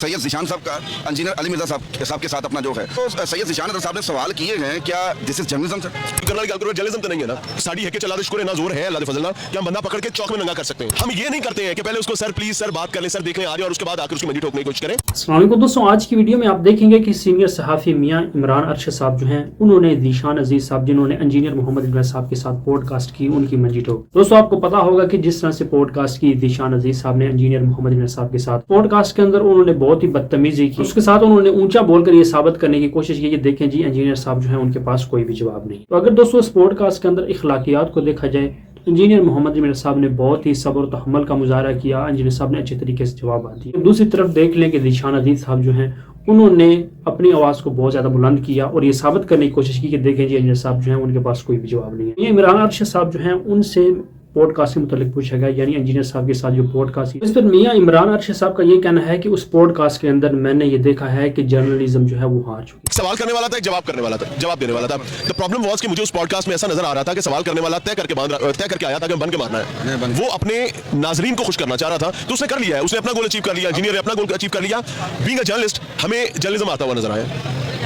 सैयद ज़ीशान साहब का इंजीनियर अली मिर्जा साहब के साथ अपना जो है तो सैयद ज़ीशान साहब ने सवाल किए हैं क्या दिस इज जर्नलिज्म सर? करना जर्नलिज्म तो नहीं है ना, साड़ी है कि चला शुक्र ना जोर है अल्लाह फजल ना कि हम बंदा पकड़ के चौक में नंगा कर सकते हैं। हम ये नहीं करते हैं कि पहले उसको सर प्लीज सर बात कर लें, सर देख लें आ रहे और उसके बाद आकर उसकी मंडी ठोकने की कोशिश करें। अस्सलाम वालेकुम दोस्तों, आज की वीडियो में आप देखेंगे कि सीनियर सहाफ़ी मियां इमरान अरशद साहब जो हैं उन्होंने ज़ीशान अजीज साहब जिन्होंने इंजीनियर मोहम्मद इमरान साहब के साथ पॉडकास्ट की उनकी मंजी ठोक। दोस्तों आपको पता होगा कि जिस तरह से पॉडकास्ट की ज़ीशान अजीज साहब ने इंजीनियर मोहम्मद इमरान साहब के साथ पॉडकास्ट के अंदर उन्होंने बहुत ही बदतमीजी की, उसके साथ उन्होंने ऊंचा बोलकर ये साबित करने की कोशिश की, देखें जी इंजीनियर साहब जो है उनके पास कोई भी जवाब नहीं। तो अगर दोस्तों इस पॉडकास्ट के अंदर इखलाकियात को देखा जाए, इंजीनियर मोहम्मद इमरान साहब ने बहुत ही सब्र और तहम्मुल का मुजाहरा किया, इंजीनियर साहब ने अच्छे तरीके से जवाब दिए। दूसरी तरफ देख लें कि ज़ीशान अजीज साहब जो हैं उन्होंने अपनी आवाज़ को बहुत ज़्यादा बुलंद किया और ये साबित करने की कोशिश की कि देखें जी इंजीनियर साहब जो हैं उनके पास कोई भी जवाब नहीं है। इमरान अरशद साहब जो हैं उनसे पॉडकास्ट के मुतालिक पूछा गया, यानी इंजीनियर साहब के साथ जो पॉडकास्ट, इस पर मियां इमरान अरशद साहब का ये कहना है कि उस पॉडकास्ट के अंदर मैंने ये देखा है कि जर्नलिज्म जो है वो हार चुकी। सवाल करने वाला था, एक जवाब करने वाला था, जवाब देने वाला था। द प्रॉब्लम वाज कि मुझे उस पॉडकास्ट में ऐसा नजर आ रहा था कि सवाल करने वाला तय करके आया था कि बन के मारना है, वो अपने नाजरीन को खुश करना चाह रहा था, तो उसने कर लिया है, उसने अपना गोल अचीव कर लिया, इंजीनियर ने अपना गोल अचीव कर लिया। बीइंग अ जर्नलिस्ट हमें जर्नलिज्म आता हुआ नजर आया,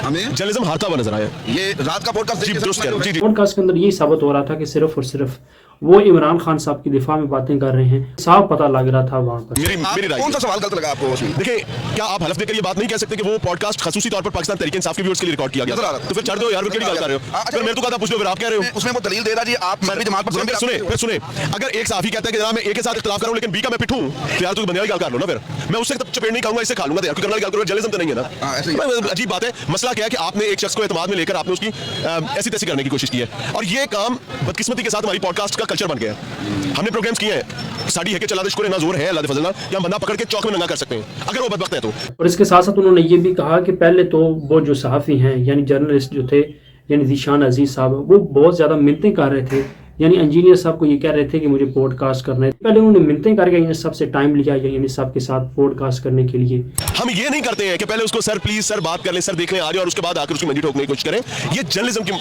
हमें जर्नलिज्म हारता हुआ नजर आया। ये रात का पॉडकास्ट पॉडकास्ट के अंदर यही साबित हो रहा था कि सिर्फ और सिर्फ वो इमरान खान साहब की दिफा में बातें कर रहे हैं, साफ पता लग रहा था वहाँ पर। मेरी राय कौन सा सवाल गलत लगा आपको उसमें? देखिए, क्या आप हलफ देकर ये बात नहीं कह सकते कि वो पॉडकास्ट खासूसी तौर पर पाकिस्तान तहरीक इंसाफ के व्यूअर्स के लिए रिकॉर्ड किया गया? तो फिर छोड़ दो यार, क्या कर रहे हो? फिर मेरे तो कहा था पूछ लो, फिर आप कह रहे हो उसमें वो दलील दे रहा जी आप मैं भी जमात पर सुने अगर एक साफी कहता है कि जनाब मैं ए के साथ इख्तिलाफ करूं लेकिन बी का मैं पिटूं, तो यार तू बंदे वाली गल कर लो ना, फिर मैं उससे तब चपेट नहीं खाऊंगा, इससे खा लूंगा यार, क्योंकि करने वाली गल करो, जर्नलिज्म तो नहीं है ना। अजीब बात है। मसला क्या है कि आपने एक शख्स को एतमाद में लेकर आपने उसकी ऐसी तैसी करने की कोशिश की है, और ये काम बदकिस्मती के साथ हमारी पॉडकास्ट का कल्चर बन गया है। हमने प्रोग्राम्स किए हैं, साड़ी है कि चला शुक्र ना जोर है अल्लाह फजल ना कि हम बंदा पकड़ के चौक में नंगा कर सकते हैं अगर वो बदबख्त है तो। और इसके साथ साथ उन्होंने ये भी कहा कि पहले तो वो जो सहाफ़ी हैं यानी जर्नलिस्ट जो थे यानी ज़ीशान अजीज साहब, वो बहुत ज़्यादा मिन्नतें कर रहे थे, यानी इंजीनियर साहब को ये कह रहे थे कि मुझे पॉडकास्ट करना है। पहले उन्होंने मिन्नतें करके इंजीनियर साहब से टाइम लिया इंजीनियर साहब के साथ पॉडकास्ट करने के लिए। हम ये नहीं करते हैं कि पहले उसको सर प्लीज सर बात कर लें, सर देख लें आ रहे और उसके बाद आकर उसकी मंडी ठोकने की कोशिश करें। ये जर्नलिज्म की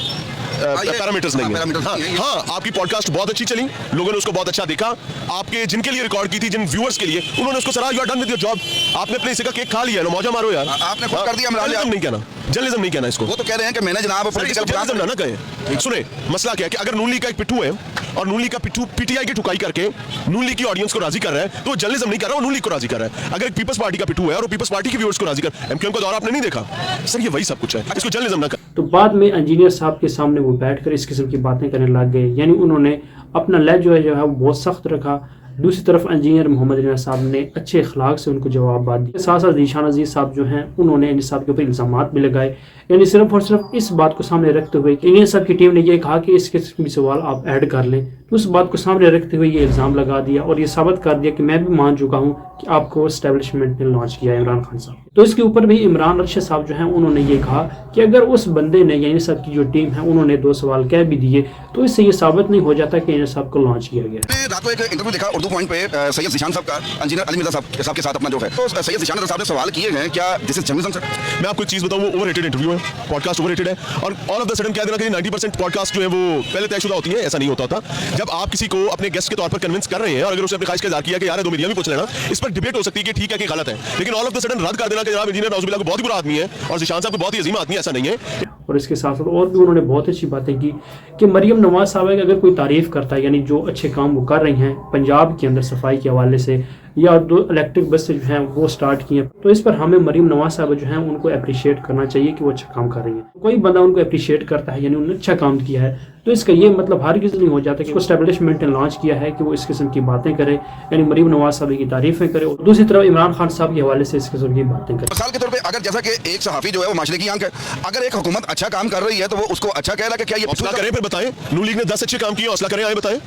पैरामीटर्स नहीं है। हाँ, आपकी पॉडकास्ट बहुत अच्छी चली, लोगों ने उसको बहुत अच्छा देखा, आपके जिनके लिए रिकॉर्ड की थी, जिन व्यूअर्स के लिए, उन्होंने उसको sir you are done with your job, आपने अपने हिस्से का केक खा लिया, मौजा मारो यार, आपने खुद कर दिया। जर्नलिज्म नहीं कहना, जर्नलिज्म नहीं कहना इसको। वो तो कह रहे हैं कि मैंने जनाब जर्नलिज्म ना कहे। सुने मसला क्या है कि अगर नून लीग का एक पिट्ठू है और नून लीग का पिट्ठू पीटीआई की ठुकाई करके नून लीग की ऑडियंस को राजी कर रहा है, तो वो जर्नलिज्म नहीं कर रहा, वो नून लीग को राजी कर रहा है। अगर एक पीपल्स पार्टी का पिट्ठू है और वो पीपल्स पार्टी के व्यूअर्स को राजी कर, एमक्यूएम का दौरा आपने नहीं देखा सर, ये वही सब कुछ है, इसको जर्नलिज्म ना कर। तो बाद में इंजीनियर साहब के सामने वो बैठकर इस किस्म की बातें करने लग गए, यानी उन्होंने अपना लहजा जो है वो बहुत सख्त रखा। दूसरी तरफ इंजीनियर मोहम्मद इमरान साहब ने अच्छे अखलाक से उनको जवाब दिए। साथ साथ ज़ीशान अजीज साहब जो हैं उन्होंने इंजीनियर साहब के ऊपर इल्ज़ामात भी लगाए, यानी सिर्फ और सिर्फ इस बात को सामने रखते हुए कि इंजीनियर साहब की टीम ने ये कहा कि इस किस्म के सवाल आप ऐड कर लें, तो उस बात को सामने रखते हुए ये इल्ज़ाम लगा दिया और ये साबित कर दिया कि मैं भी मान चुका हूँ कि आपको एस्टेब्लिशमेंट ने लॉन्च किया इमरान खान साहब। तो इसके ऊपर भी इमरान अरशद साहब जो हैं उन्होंने ये कहा कि अगर उस बंदे ने यानी साहब की जो टीम है उन्होंने 2 सवाल कह भी दिए, तो इससे ये साबित नहीं हो जाता कि इंजीनियर साहब को लॉन्च किया गया। रात को एक इंटरव्यू देखा उर्दू पॉइंट पे सैयद ज़ीशान साहब का इंजीनियर अली मिर्जा साहब के साथ अपना जो है तो सैयद ज़ीशान साहब ने सवाल किए हैं क्या दिस इज जर्नलिज्म सर? मैं आपको एक चीज बताऊं, वो ओवररेटेड इंटरव्यू है, पॉडकास्ट ओवररेटेड है, और ऑल ऑफ द सडन कह देना कि 90% पॉडकास्ट जो है वो पहले तयशुदा होती है, ऐसा नहीं होता था। जब आप किसी को अपने गेस्ट के तौर पर कन्विंस कर रहे हैं और अगर उसने अपनी ख्वाहिश का इज़हार किया कि यार 2 मिलियन भी पूछ लेना, इस पर डिबेट हो सकती है कि ठीक है कि गलत है, लेकिन ऑल ऑफ द सडन रद्द कर देना कि जनाब इंजीनियर नाउजुबिल्लाह को बहुत ही बुरा आदमी है और ज़ीशान साहब को बहुत ही अजीम आदमी है, ऐसा नहीं है। और इसके साथ साथ और भी उन्होंने बहुत अच्छी बातें की कि मरियम नवाज साहब की अगर कोई तारीफ़ करता है, यानी जो अच्छे काम वो कर रही हैं पंजाब के अंदर सफाई के हवाले से, या 2 इलेक्ट्रिक बस जो हैं वो स्टार्ट किए, तो इस पर हमें मरियम नवाज साहब जो हैं उनको अप्रिशिएट करना चाहिए कि वो अच्छा काम कर रही हैं। कोई बंदा उनको अप्रिशिएट करता है यानी उन्होंने अच्छा काम किया है, तो इसका ये मतलब हर किसी नहीं हो जाता कि एस्टेब्लिशमेंट ने लॉन्च किया है कि वो इस किस्म की बातें करे, यानी मरियम नवाज साहब की तारीफें करे, और दूसरी तरफ इमरान खान साहब के हवाले से इस किस्म की बातें करे। मिसाल के तौर पे अगर जैसा कि एक सहाफ़ी जो है वो माशरे की आंख है, अगर एक हुकूमत अच्छा काम कर रही है तो वो उसको अच्छा कह रहा है कि क्या ये हौसला करें, फिर बताएं नून लीग ने 10 अच्छे काम किए, हौसला करें, आए बताएं,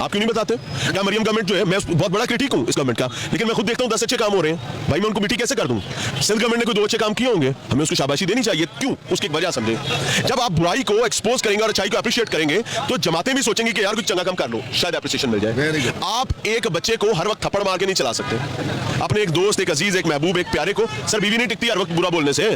आप क्यों नहीं बताते? क्या मरियम गवर्नमेंट जो है, मैं बहुत बड़ा क्रिटिक हूँ इस गवर्नमेंट का, लेकिन मैं खुद देखता हूँ 10 अच्छे काम हो रहे हैं, भाई मैं उनको मिट्टी कैसे कर दूं? सिंध गवर्नमेंट ने कोई 2 अच्छे काम किए होंगे, हमें उसको शाबाशी देनी चाहिए, क्यों? उसकी एक वजह समझें। जब आप बुराई को एक्सपोज करेंगे और अच्छाई को अप्रिशिएट करेंगे तो जमातें भी सोचेंगे कि यार कुछ चंगा काम कर लो, शायद अप्रिसिएशन मिल जाए। आप एक बच्चे को हर वक्त थप्पड़ मार के नहीं चला सकते, अपने एक दोस्त, एक अजीज, एक महबूब, एक प्यारे को सर बीवी नहीं टिकती हर वक्त बुरा बोलने से।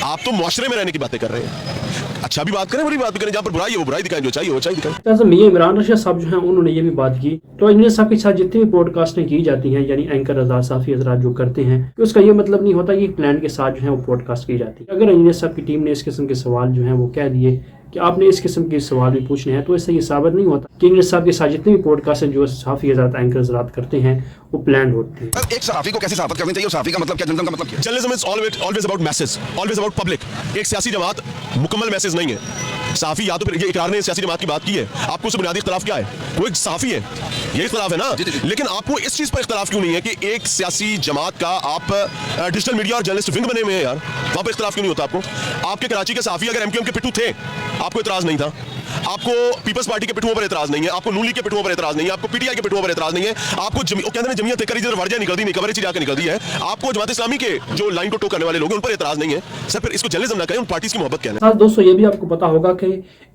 आप तो मुआशरे में रहने की बातें कर रहे हैं। अच्छा भी बात करें, बुरी बात भी करें, जहाँ पर बुराई है वो बुराई दिखाएं, जो चाहिए वो चाहिए दिखाएं। जैसे मियां इमरान अर्शद साहब जो हैं उन्होंने ये भी बात की, तो इंजीनियर साहब के साथ जितनी भी पॉडकास्टें की जाती हैं, यानी एंकर रजा साफी हजरात जो करते हैं, तो उसका ये मतलब नहीं होता कि प्लान के साथ जो है वो पॉडकास्ट की जाती है। अगर इंजीनियर साहब की टीम ने इस किस्म के सवाल जो हैं वो कह दिए कि आपने इस किस्म के सवाल भी पूछने हैं, तो इससे ये साबित नहीं होता कि इंजीनियर साहब के साथ जितने भी पॉडकास्ट हैं जो साफी हजरात एंकर हजरात करते हैं वो प्लान होती है। एक सहाफी को कैसे सहाफत करनी चाहिए और सहाफी का मतलब क्या, जर्नलिज्म का मतलब क्या? Journalism is always about message, always about public. एक सियासी जमात मुकम्मल मैसेज नहीं है। सहाफी या तो फिर ये इकरार ने सियासी जमात की बात की है, आपको उससे बुनियादी इख्तलाफ क्या है? वो एक सहाफी है, ये इख्तलाफ है ना। लेकिन आपको इस चीज पर इख्तलाफ क्यों नहीं है कि एक सियासी जमात का आप डिजिटल मीडिया और जर्नलिस्ट विंग बने हुए हैं यार, वहां पर इख्तलाफ क्यों नहीं होता आपको? आपके कराची के सहाफी अगर एमक्यूएम के पिट्ठू थे, आपको इतराज नहीं था। आपको पीपल्स पार्टी के पिट्ठुओं पर इतराज नहीं है, आपको नून लीग के पिट्ठुओं पर इतराज नहीं है, आपको पीटीआई के पिट्ठुओं पर इतराज नहीं है, आपको कहते हैं जमीयत करी जिधर वर्जा निकलती नहीं, कवरेज जाकर निकलती है, आपको जमात इस्लामी के जो लाइन को टो करने वाले लोग हैं उन पर इतराज नहीं है। सर फिर इसको जर्नलिज्म ना करें, उन पार्टीज की मोहब्बत कहना। साथ दोस्तों ये भी आपको पता होगा कि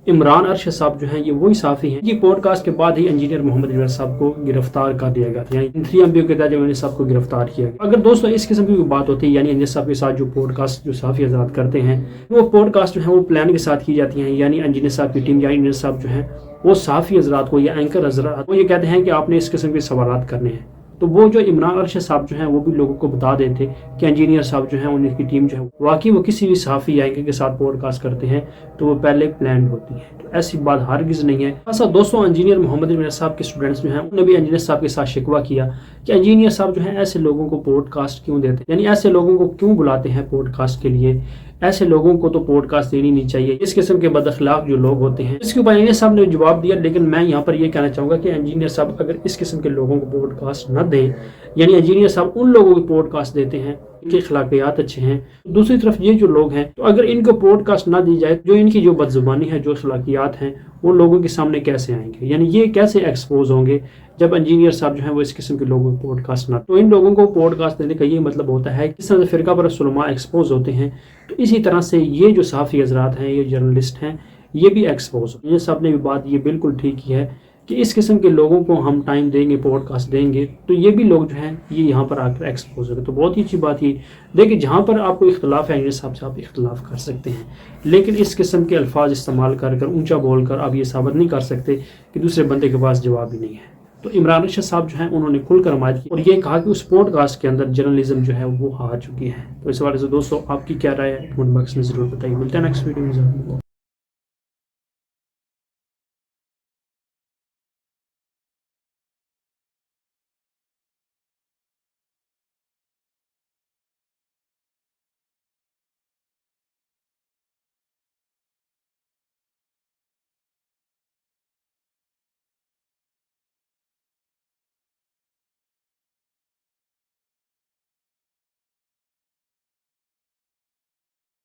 इमरान अर्शद साहब जो हैं ये वही साफी हैं, ये पॉडकास्ट के बाद ही इंजीनियर मोहम्मद इमरान साहब को गिरफ्तार कर दिया गया, यानी 3 MBO के तहत इंजीनियर साहब को गिरफ्तार किया गया। अगर दोस्तों इस किस्म की बात होती है, यानी इंजीनियर साहब के साथ जो पॉडकास्ट जो साफी हजरात करते हैं, वो पॉडकास्ट जो है वो प्लान के साथ की जाती हैं, यानी इंजीनियर साहब की टीम या इंजीनियर साहब जो है वो साफी हजरात को या एंकर हजरात को ये कहते हैं कि आपने इस किस्म के सवालात करने हैं, तो वो जो इमरान अर्शद साहब जो हैं वो भी लोगों को बता देते कि इंजीनियर साहब जो हैं उनकी टीम जो है वाकई वो किसी भी सहाफ़ी या एंकर के साथ पॉडकास्ट करते हैं, तो वो पहले प्लान होती है। तो ऐसी बात हरगिज़ नहीं है। ऐसा दोस्तों इंजीनियर मोहम्मद इमरान साहब के स्टूडेंट्स जो हैं उन्होंने भी इंजीनियर साहब के साथ शिकवा किया कि इंजीनियर साहब जो हैं ऐसे लोगों को पॉडकास्ट क्यों देते हैं, यानी ऐसे लोगों को क्यों बुलाते हैं पॉडकास्ट के लिए, ऐसे लोगों को तो पॉडकास्ट देनी नहीं चाहिए, इस किस्म के बदअखलाक जो लोग होते हैं। इसके ऊपर इंजीनियर साहब ने जवाब दिया, लेकिन मैं यहाँ पर ये कहना चाहूँगा कि इंजीनियर साहब अगर इस किस्म के लोगों को पॉडकास्ट न दें, यानी इंजीनियर साहब उन लोगों को पॉडकास्ट देते हैं इनके अखलाकियात अच्छे हैं, दूसरी तरफ ये जो लोग हैं तो अगर इनको पॉडकास्ट ना दी जाए, जो इनकी जो बदजुबानी है, जो अखलाकियात हैं, वो लोगों के सामने कैसे आएंगे, यानी ये कैसे एक्सपोज होंगे जब इंजीनियर साहब जो है वो इस किस्म के लोगों को पॉडकास्ट ना। तो इन लोगों को पॉडकास्ट देने का ये मतलब होता है किस तरह से फ़िरका पर सुलमा एक्सपोज होते हैं, तो इसी तरह से ये जो सहाफ़ी हजरात हैं, ये जर्नलिस्ट हैं, ये भी एक्सपोज हो। ये साहब ने भी बात ये बिल्कुल ठीक की है कि इस किस्म के लोगों को हम टाइम देंगे, पॉडकास्ट देंगे, तो ये भी लोग जो हैं ये यहाँ पर आकर एक्सपोज होंगे। तो बहुत ही अच्छी बात ये देखिए, जहाँ पर आपको इख्तलाफ है इंजीनियर साहब से आप इख्तलाफ कर सकते हैं, लेकिन इस किस्म के अल्फाज इस्तेमाल कर कर ऊँचा बोल कर आप ये साबित नहीं कर सकते कि दूसरे बंदे के पास जवाब ही नहीं है। तो इमरान अर्शद साहब जो हैं उन्होंने खुलकर हमायत की और ये कहा कि उस पॉडकास्ट के अंदर जर्नलिज्म जो है वो हार चुकी है। तो इस हवाले से दोस्तों आपकी क्या राय है, कमेंट बॉक्स में ज़रूर बताइए। मिलते हैं नेक्स्ट वीडियो में।